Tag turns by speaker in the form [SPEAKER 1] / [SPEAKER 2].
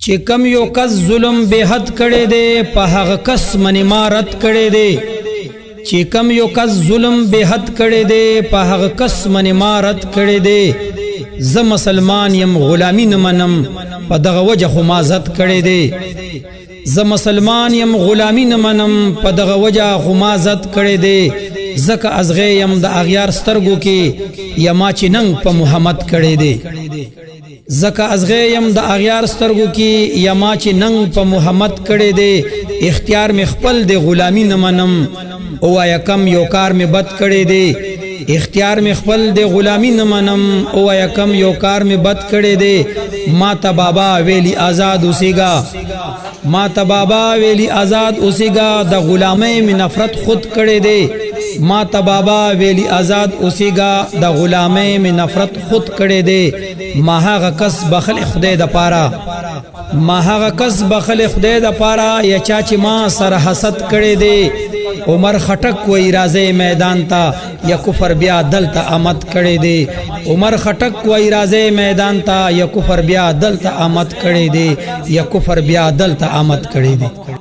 [SPEAKER 1] چې کم یو کس ظلم بے حد کړي دے په هغه کس من مارت کړي دے چې کم یو کس ظلم بے حد کړي دے په هغه کس من مارت کړي دے ز مسلمان یم غلامی نه منم په دغه وجه خو ما عزت کړي دے ز مسلمان یم غلامی نه منم په دغه وجه خو ما عزت کړي دے زکه ازغه یم د اغیار سترګو کې یما چې ننګ په محمد کړي دے زکه ازغه یم د اغیار سترګو کې یما چې ننګ په محمد کړي دے اختیار می خپل د غلامی نه منم او یا کم یو کار می بد کړي دے اختیار می خپل د غلامی نه منم او یا کم یو کار می بد کړي دے ما ته بابا ویلی آزاد اوسېګا ما ته بابا ویلی آزاد اوسېګا د غلامۍ می نفرت خود کړي دے ما ته بابا ویلی آزاد اوسېګا د غلامۍ می نفرت خود کړي دے ما هغه کس بخل خدای د پاره ما هغه کس بخل خدای د پاره یا چا چې ما سره حسد کړي دے عمر خټک وای راځي میدان ته یا کفر بیا دلته آمد کړي دے عمر خټک وای راځي میدان ته یا کفر بیا دلته آمد کړي دے یا کفر بیا دلته آمد کړي دے